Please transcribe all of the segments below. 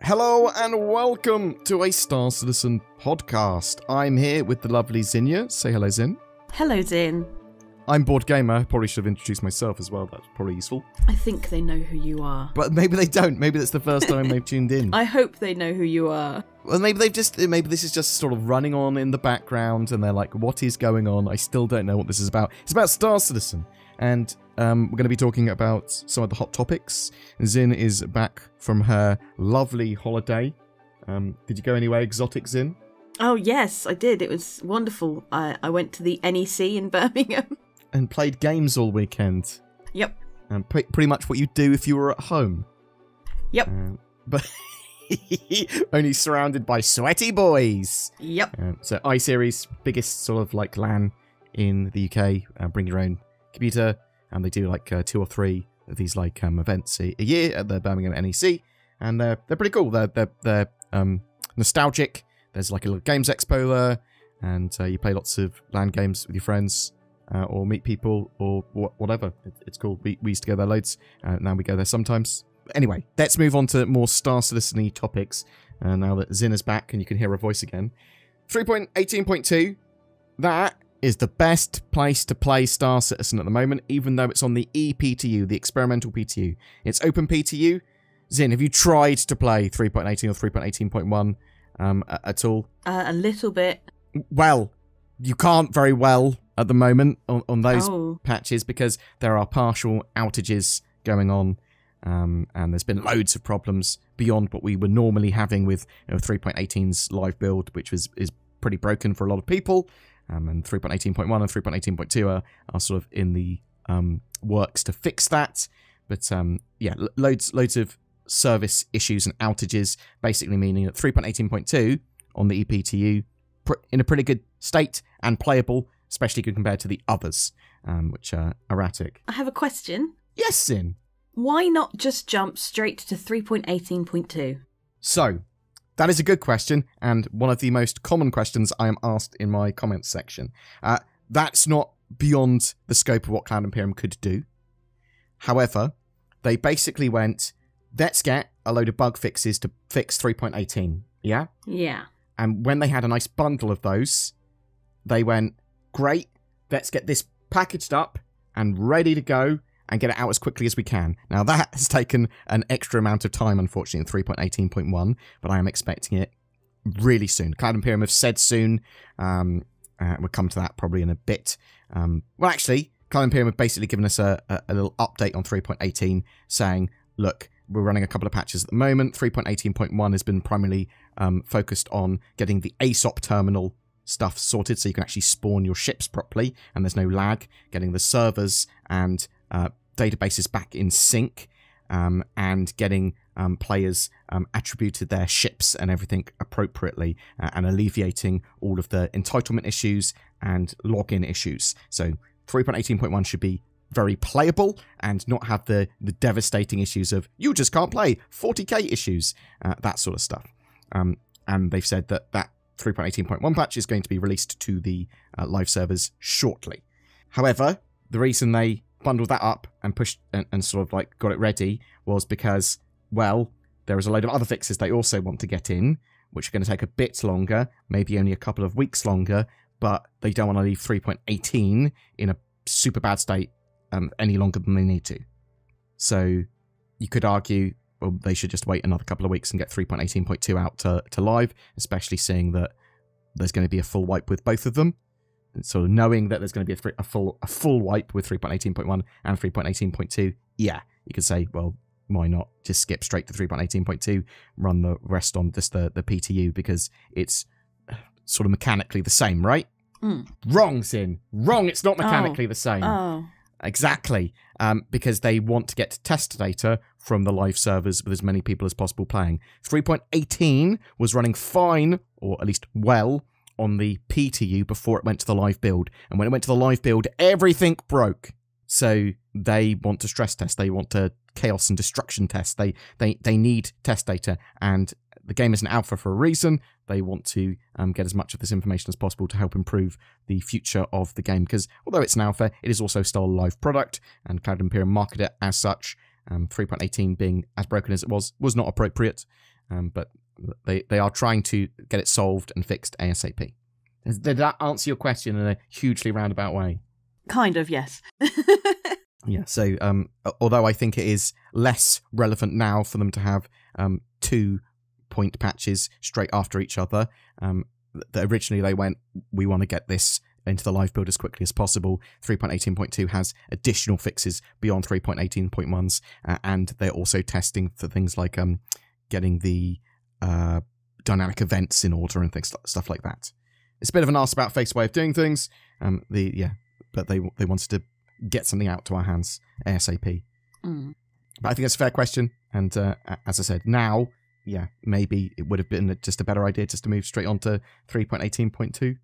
Hello and welcome to a Star Citizen podcast. I'm here with the lovely Zinnia. Say hello, Zin. Hello, Zin. I'm BoredGamer. Probably should have introduced myself as well. That's probably useful. I think they know who you are. But maybe they don't. Maybe that's the first time they've tuned in. I hope they know who you are. Well, maybe this is just sort of running on in the background and they're like, what is going on? I still don't know what this is about. It's about Star Citizen. And we're going to be talking about some of the hot topics. Zin is back from her lovely holiday. Did you go anywhere exotic, Zin? Oh, yes, I did. It was wonderful. I went to the NEC in Birmingham. And played games all weekend. Yep. And pretty much what you'd do if you were at home. Yep. But only surrounded by sweaty boys. Yep. So iSeries, biggest sort of like LAN in the UK. Bring your own computer, and they do like 2 or 3 of these like events a year at the Birmingham NEC, and they're pretty cool. They're nostalgic. There's like a little games expo there, and you play lots of LAN games with your friends. Or meet people, or whatever. It's cool. We used to go there loads. Now we go there sometimes. Anyway, let's move on to more Star Citizen-y topics. Now that Zin is back and you can hear her voice again. 3.18.2. That is the best place to play Star Citizen at the moment, even though it's on the ePTU, the experimental PTU. It's open PTU. Zin, have you tried to play 3.18 or 3.18.1 at all? A little bit. Well, you can't very well at the moment on those patches because there are partial outages going on, and there's been loads of problems beyond what we were normally having with 3.18's live build, which is pretty broken for a lot of people, and 3.18.1 and 3.18.2 are sort of in the works to fix that. But yeah, loads of service issues and outages, basically meaning that 3.18.2 on the ePTU in a pretty good state and playable, especially compared to the others, which are erratic. I have a question. Yes, Zin. Why not just jump straight to 3.18.2? So, that is a good question, and one of the most common questions I am asked in my comments section. That's not beyond the scope of what Cloud Imperium could do. However, they basically went, let's get a load of bug fixes to fix 3.18, yeah? Yeah. And when they had a nice bundle of those, they went, great, let's get this packaged up and ready to go and get it out as quickly as we can. Now, that has taken an extra amount of time, unfortunately, in 3.18.1, but I am expecting it really soon. Cloud Imperium have said soon. We'll come to that probably in a bit. Well, actually, Cloud Imperium have basically given us a little update on 3.18, saying, look, we're running a couple of patches at the moment. 3.18.1 has been primarily focused on getting the ASOP terminal stuff sorted so you can actually spawn your ships properly and there's no lag, getting the servers and databases back in sync, and getting players attributed their ships and everything appropriately, and alleviating all of the entitlement issues and login issues. So 3.18.1 should be very playable and not have the devastating issues of you just can't play, 40k issues, that sort of stuff. And they've said that 3.18.1 patch is going to be released to the live servers shortly. However, the reason they bundled that up and pushed and sort of like got it ready was because, well, there is a load of other fixes they also want to get in, which are going to take a bit longer, maybe only a couple of weeks longer, but they don't want to leave 3.18 in a super bad state any longer than they need to. So you could argue, well, they should just wait another couple of weeks and get 3.18.2 out to live, especially seeing that there's going to be a full wipe with both of them. And sort of knowing that there's going to be a full wipe with 3.18.1 and 3.18.2, yeah, you could say, well, why not just skip straight to 3.18.2, run the rest on just the PTU, because it's sort of mechanically the same, right? Wrong, Zin. Wrong, it's not mechanically the same. Oh. Exactly, because they want to get test data from the live servers with as many people as possible playing. 3.18 was running fine, or at least well, on the PTU before it went to the live build. And when it went to the live build, everything broke. So they want to stress test. They want to chaos and destruction test. They need test data. And the game is an alpha for a reason. They want to get as much of this information as possible to help improve the future of the game. Because although it's an alpha, it is also still a live product. And Cloud Imperium market it as such. 3.18 being as broken as it was not appropriate. but they are trying to get it solved and fixed ASAP. Did that answer your question in a hugely roundabout way? Kind of, yes. Yeah, so although I think it is less relevant now for them to have 2 point patches straight after each other, originally they went, we want to get this into the live build as quickly as possible. 3.18.2 has additional fixes beyond 3.18.1s, and they're also testing for things like getting the dynamic events in order and stuff like that. It's a bit of an arse-about-face way of doing things, but they wanted to get something out to our hands ASAP. But I think that's a fair question, and as I said, now, yeah, maybe it would have been just a better idea just to move straight on to 3.18.2.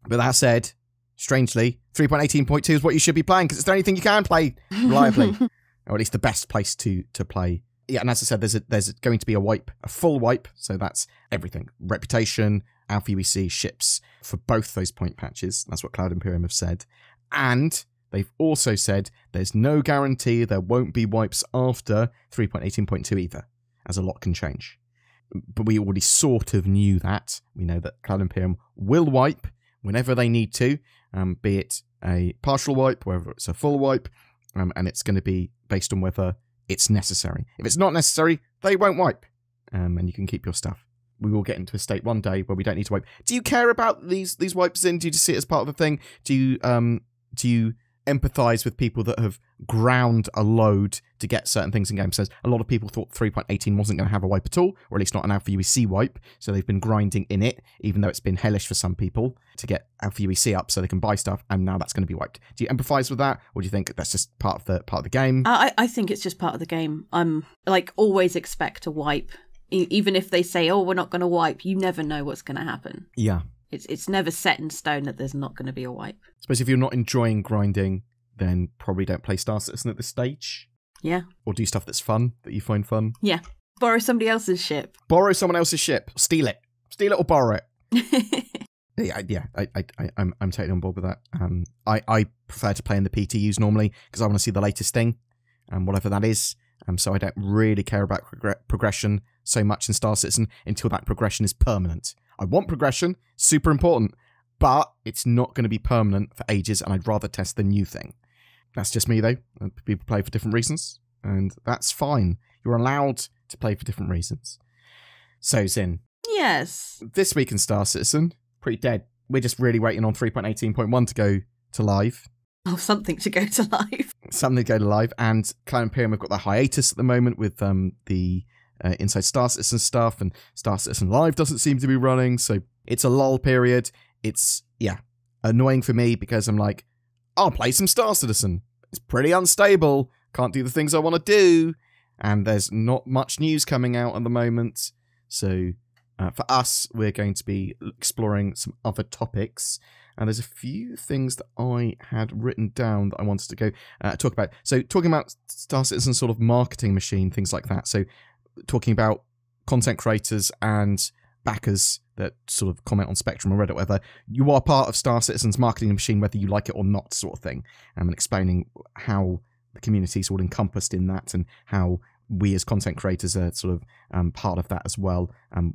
But that said, strangely, 3.18.2 is what you should be playing, because it's the only thing you can play reliably, or at least the best place to play. Yeah, and as I said, there's going to be a full wipe, so that's everything. Reputation, Alpha UEC, ships, for both those point patches. That's what Cloud Imperium have said. And they've also said there's no guarantee there won't be wipes after 3.18.2 either, as a lot can change. But we already sort of knew that. We know that Cloud Imperium will wipe whenever they need to, be it a partial wipe, whether it's a full wipe, and it's going to be based on whether it's necessary. If it's not necessary, they won't wipe, and you can keep your stuff. We will get into a state one day where we don't need to wipe. Do you care about these wipes in? Do you just see it as part of the thing? Do you empathise with people that have ground a load to get certain things in games? So a lot of people thought 3.18 wasn't going to have a wipe at all, or at least not an Alpha UEC wipe, so they've been grinding in it, even though it's been hellish for some people to get Alpha UEC up so they can buy stuff, and now that's going to be wiped. Do you empathise with that, or do you think that's just part of the game? I think it's just part of the game. I'm always expect a wipe. Even if they say, oh, we're not going to wipe, you never know what's going to happen. Yeah. It's never set in stone that there's not going to be a wipe. I suppose if you're not enjoying grinding, then probably don't play Star Citizen at this stage. Yeah. Or do stuff that's fun, that you find fun. Yeah. Borrow somebody else's ship. Borrow someone else's ship. Steal it. Steal it or borrow it. I'm totally on board with that. I prefer to play in the PTUs normally because I want to see the latest thing, whatever that is. So I don't really care about progression so much in Star Citizen until that progression is permanent. I want progression, super important, but it's not going to be permanent for ages, and I'd rather test the new thing. That's just me, though. People play for different reasons, and that's fine. You're allowed to play for different reasons. So, Zin. Yes. This week in Star Citizen, pretty dead. We're just really waiting on 3.18.1 to go to live. Oh, something to go to live. Something to go to live, and Cloud Imperium have got their hiatus at the moment with the Inside Star Citizen stuff, and Star Citizen Live doesn't seem to be running, so it's a lull period. It's, annoying for me because I'm like, I'll play some Star Citizen. It's pretty unstable, can't do the things I want to do, and there's not much news coming out at the moment. So for us, we're going to be exploring some other topics, and there's a few things that I had written down that I wanted to go talk about. So talking about Star Citizen sort of marketing machine, things like that. So talking about content creators and backers that sort of comment on Spectrum or Reddit, whether you are part of Star Citizen's marketing machine, whether you like it or not, sort of thing, and explaining how the community is all encompassed in that and how we as content creators are sort of part of that as well,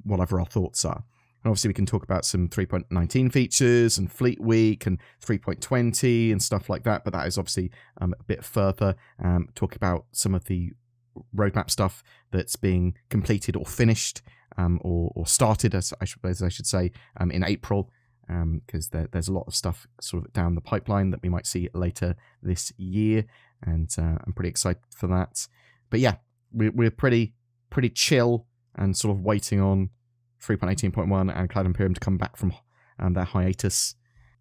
whatever our thoughts are. And obviously we can talk about some 3.19 features and Fleet Week and 3.20 and stuff like that, but that is obviously a bit further. Talk about some of the roadmap stuff that's being completed or finished or started, as I should say, in April, because there's a lot of stuff sort of down the pipeline that we might see later this year, and I'm pretty excited for that. But yeah, we're pretty chill and sort of waiting on 3.18.1 and Cloud Imperium to come back from their hiatus.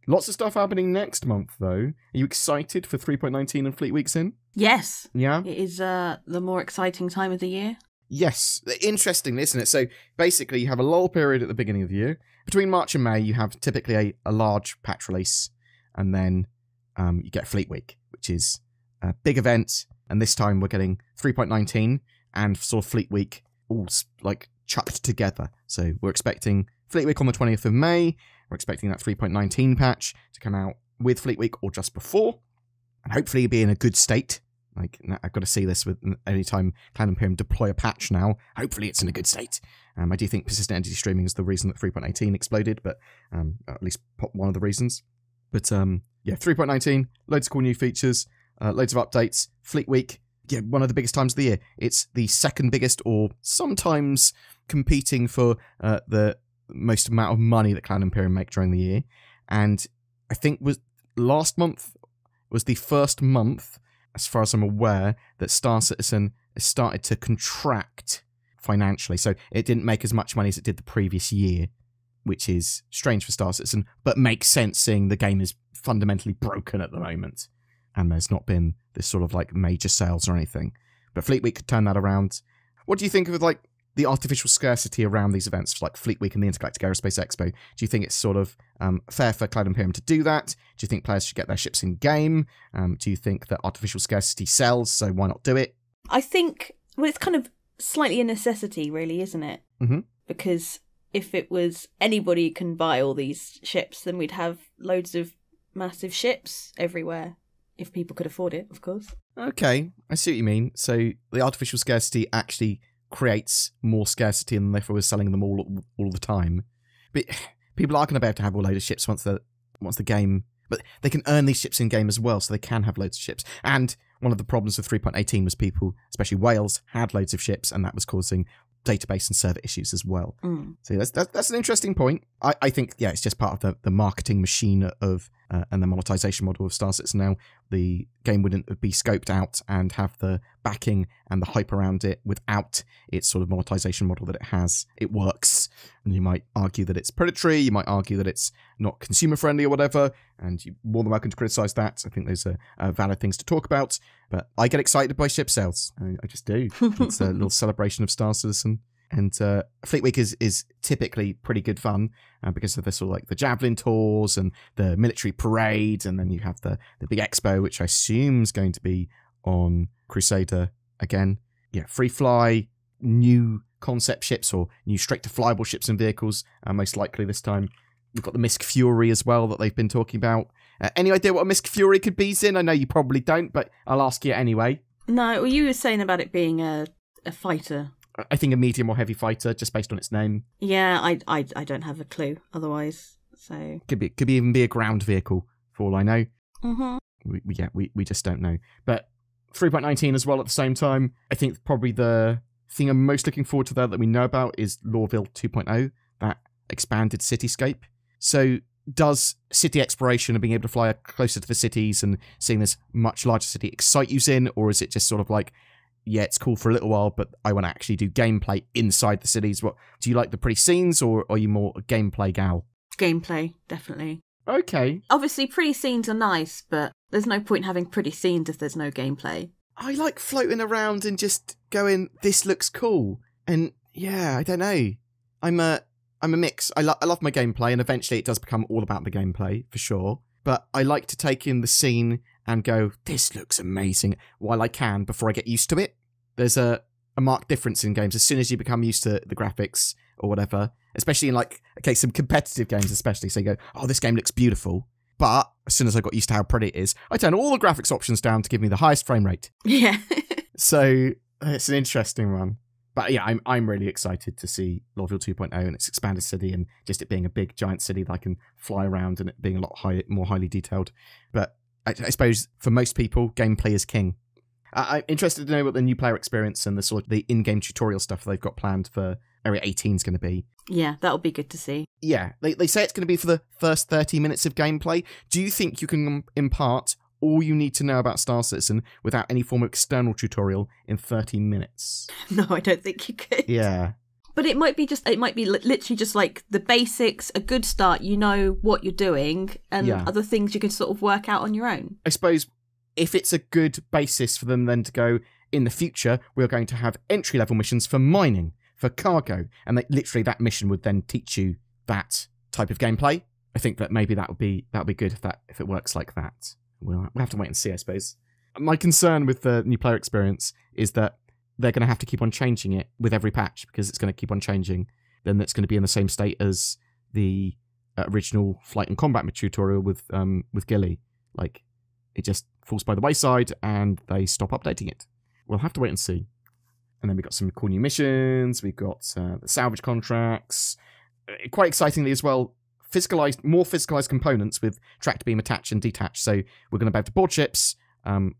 Lots of stuff happening next month, though. Are you excited for 3.19 and Fleet Weeks in? Yes. Yeah? It is the more exciting time of the year. Yes. Interesting, isn't it? So basically, you have a lull period at the beginning of the year. Between March and May, you have typically a large patch release, and then you get Fleet Week, which is a big event, and this time we're getting 3.19 and sort of Fleet Week all like chucked together. So we're expecting Fleet Week on the 20th of May. We're expecting that 3.19 patch to come out with Fleet Week or just before, and hopefully be in a good state. Like, I've got to see this with any time Cloud Imperium deploy a patch now. Hopefully it's in a good state. I do think persistent entity streaming is the reason that 3.18 exploded, but at least one of the reasons. But yeah, 3.19, loads of cool new features, loads of updates. Fleet Week, yeah, one of the biggest times of the year. It's the second biggest, or sometimes competing for the most amount of money that Cloud Imperium make during the year. And I think last month was the first month, as far as I'm aware, that Star Citizen has started to contract financially. So it didn't make as much money as it did the previous year, which is strange for Star Citizen, but makes sense seeing the game is fundamentally broken at the moment. And there's not been this sort of like major sales or anything. But Fleet Week could turn that around. What do you think of like the artificial scarcity around these events, like Fleet Week and the Intergalactic Aerospace Expo? Do you think it's sort of fair for Cloud Imperium to do that? Do you think players should get their ships in game? Do you think that artificial scarcity sells, so why not do it? I think, well, it's kind of slightly a necessity, really, isn't it? Mm-hmm. Because if it was anybody can buy all these ships, then we'd have loads of massive ships everywhere. If people could afford it, of course. Okay, I see what you mean. So the artificial scarcity actually creates more scarcity than if we were selling them all the time. But people are going to be able to have a load of ships once the game... But they can earn these ships in-game as well, so they can have loads of ships. And one of the problems with 3.18 was people, especially Wales, had loads of ships, and that was causing database and server issues as well. So that's an interesting point. I think, yeah, it's just part of the marketing machine of and the monetization model of Star Citizen now. The game wouldn't be scoped out and have the backing and the hype around it without its sort of monetization model that it has. It works, and you might argue that it's predatory, you might argue that it's not consumer friendly or whatever, and you're more than welcome to criticize that. I think those are valid things to talk about, but I get excited by ship sales. I just do. It's a little celebration of Star Citizen. And Fleet Week is typically pretty good fun because of the sort of like the Javelin tours and the military parade, and then you have the big expo, which I assume is going to be on Crusader again. Yeah, free fly, new concept ships or new straight to flyable ships and vehicles, most likely this time. We've got the Misk Fury as well that they've been talking about. Any idea what a Misk Fury could be, Zin? I know you probably don't, but I'll ask you anyway. No, well, you were saying about it being a fighter. I think a medium or heavy fighter, just based on its name. Yeah, I don't have a clue otherwise. So could even be a ground vehicle for all I know. Mm-hmm. We just don't know. But 3.19 as well at the same time. I think probably the thing I'm most looking forward to there that we know about is Lorville 2.0, that expanded cityscape. So does city exploration and being able to fly closer to the cities and seeing this much larger city excite you, Zin, or is it just sort of like, yeah, it's cool for a little while, but I want to actually do gameplay inside the cities? What do you like, the pretty scenes, or are you more a gameplay gal? Gameplay, definitely. Okay. Obviously, pretty scenes are nice, but there's no point having pretty scenes if there's no gameplay. I like floating around and just going, this looks cool. And yeah, I don't know. I'm a mix. I love my gameplay, and eventually it does become all about the gameplay, for sure. But I like to take in the scene and go, this looks amazing, while I can, before I get used to it. There's a marked difference in games as soon as you become used to the graphics or whatever, especially in like, okay, some competitive games especially. So you go, oh, this game looks beautiful. But as soon as I got used to how pretty it is, I turn all the graphics options down to give me the highest frame rate. Yeah. So it's an interesting one. But yeah, I'm really excited to see Lorville 2.0 and its expanded city, and just it being a big giant city that I can fly around and it being a lot more highly detailed. But I suppose for most people, gameplay is king. I'm interested to know what the new player experience and the sort of the in-game tutorial stuff they've got planned for Area 18 is going to be. Yeah, that'll be good to see. Yeah, they say it's going to be for the first 30 minutes of gameplay. Do you think you can impart all you need to know about Star Citizen without any form of external tutorial in 30 minutes? No, I don't think you could. Yeah. But it might be literally just like the basics, a good start, you know what you're doing, and other things you can sort of work out on your own. I suppose if it's a good basis for them then to go, in the future, we're going to have entry-level missions for mining, for cargo, and literally that mission would then teach you that type of gameplay. I think that maybe that would be good if it works like that. We'll have to wait and see, I suppose. My concern with the new player experience is that they're going to have to keep on changing it with every patch, because it's going to keep on changing. Then it's going to be in the same state as the original flight and combat tutorial with Gilly. Like, it just falls by the wayside and they stop updating it. We'll have to wait and see. And then we've got some cool new missions. We've got the salvage contracts. Quite excitingly as well, more physicalized components with tracked beam attach and detach. So we're going to be able to board ships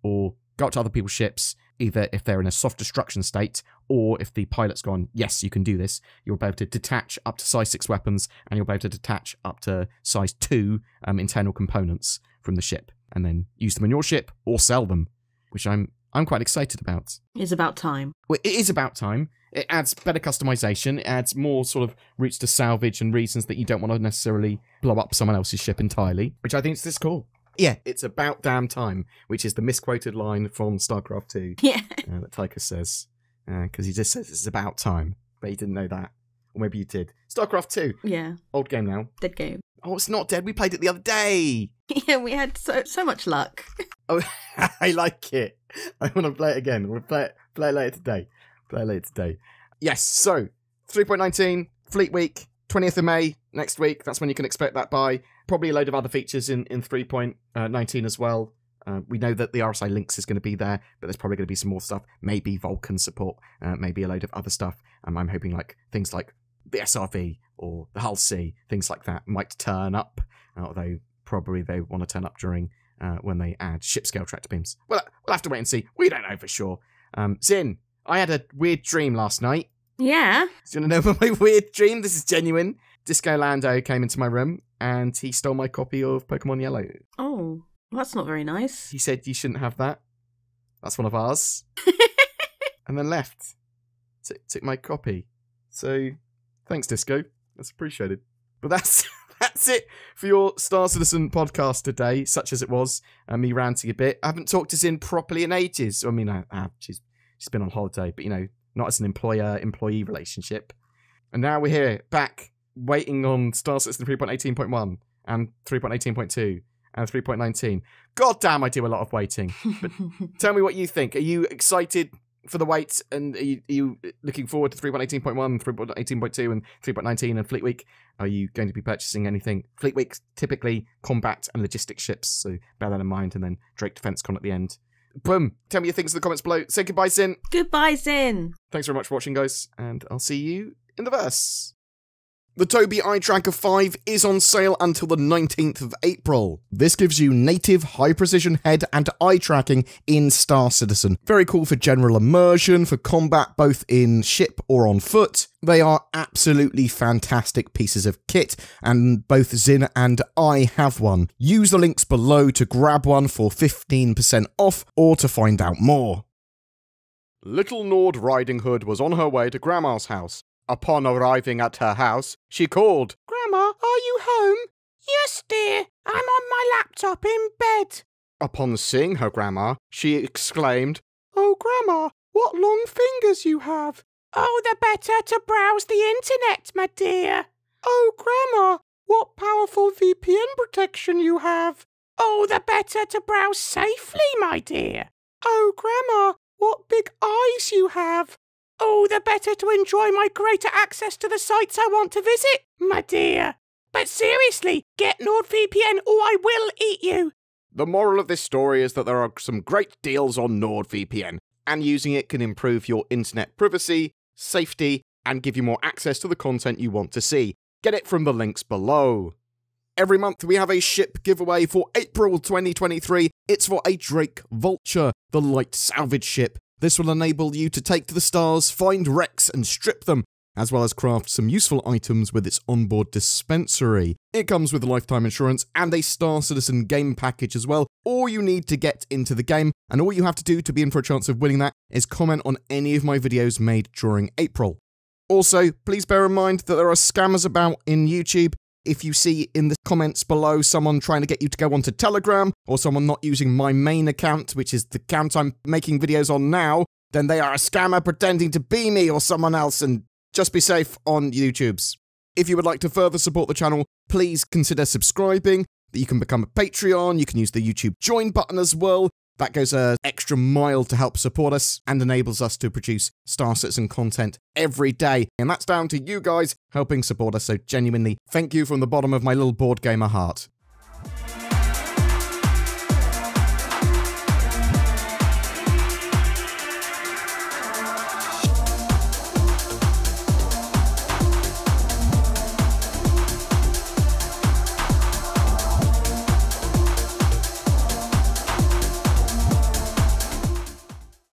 or go up to other people's ships, either if they're in a soft destruction state or if the pilot's gone, yes, you can do this. You'll be able to detach up to size 6 weapons and you'll be able to detach up to size 2 internal components from the ship and then use them on your ship or sell them, which I'm quite excited about. It's about time. Well, it is about time. It adds better customization. It adds more sort of routes to salvage and reasons that you don't want to necessarily blow up someone else's ship entirely, which I think is this cool. Yeah, it's about damn time, which is the misquoted line from StarCraft 2 that Tycho says. Because he just says it's about time, but he didn't know that. Or maybe you did. StarCraft 2. Yeah. Old game now. Dead game. Oh, it's not dead. We played it the other day. Yeah, we had so much luck. Oh, I like it. I want to play it again. We'll play it later today. Yes, so 3.19, Fleet Week, 20th of May, next week. That's when you can expect that by. Probably a load of other features in 3.19 as well. We know that the RSI links is going to be there, but there's probably going to be some more stuff. Maybe Vulcan support, maybe a load of other stuff. I'm hoping like things like the SRV or the Hull C, things like that might turn up, although probably they want to turn up during when they add ship scale tractor beams. Well, we'll have to wait and see. We don't know for sure. Zin, I had a weird dream last night. Yeah? Do you want to know about my weird dream? This is genuine. Disco Lando came into my room and he stole my copy of Pokemon Yellow. Oh, well, that's not very nice. He said, you shouldn't have that. That's one of ours. And then left. Took my copy. So, thanks, Disco. That's appreciated. But that's it for your Star Citizen podcast today, such as it was. Me ranting a bit. I haven't talked to Zin properly in ages. I mean, I have. She's been on holiday, but, not as an employer-employee relationship. And now we're here, back, waiting on Star Citizen 3.18.1 and 3.18.2 and 3.19. God damn, I do a lot of waiting. But tell me what you think. Are you excited for the wait? And are you looking forward to 3.18.1, 3.18.2 and 3.19 and Fleet Week? Are you going to be purchasing anything? Fleet Week's typically combat and logistics ships, so bear that in mind. And then Drake Defense Con at the end. Boom. Tell me your things in the comments below. Say goodbye, Zin. Goodbye, Zin. Thanks very much for watching, guys, and I'll see you in the verse. The Tobii Eye Tracker 5 is on sale until the 19th of April. This gives you native high-precision head and eye tracking in Star Citizen. Very cool for general immersion, for combat both in ship or on foot. They are absolutely fantastic pieces of kit, and both Zin and I have one. Use the links below to grab one for 15% off or to find out more. Little Nord Riding Hood was on her way to Grandma's house. Upon arriving at her house, she called, "Grandma, are you home?" "Yes, dear. I'm on my laptop in bed." Upon seeing her grandma, she exclaimed, "Oh, Grandma, what long fingers you have." "Oh, the better to browse the internet, my dear." "Oh, Grandma, what powerful VPN protection you have." "Oh, the better to browse safely, my dear." "Oh, Grandma, what big eyes you have." "Oh, the better to enjoy my greater access to the sites I want to visit, my dear." "But seriously, get NordVPN or I will eat you." The moral of this story is that there are some great deals on NordVPN, and using it can improve your internet privacy, safety, and give you more access to the content you want to see. Get it from the links below. Every month we have a ship giveaway for April 2023. It's for a Drake Vulture, the light salvage ship. This will enable you to take to the stars, find wrecks and strip them, as well as craft some useful items with its onboard dispensary. It comes with lifetime insurance and a Star Citizen game package as well. All you need to get into the game, and all you have to do to be in for a chance of winning that, is comment on any of my videos made during April. Also, please bear in mind that there are scammers about in YouTube. If you see in the comments below someone trying to get you to go onto Telegram, or someone not using my main account, which is the account I'm making videos on now, then they are a scammer pretending to be me or someone else, and just be safe on YouTubes. If you would like to further support the channel, please consider subscribing. You can become a Patreon, you can use the YouTube join button as well. That goes an extra mile to help support us and enables us to produce Star Citizen content every day. And that's down to you guys helping support us, so genuinely, thank you from the bottom of my little board gamer heart.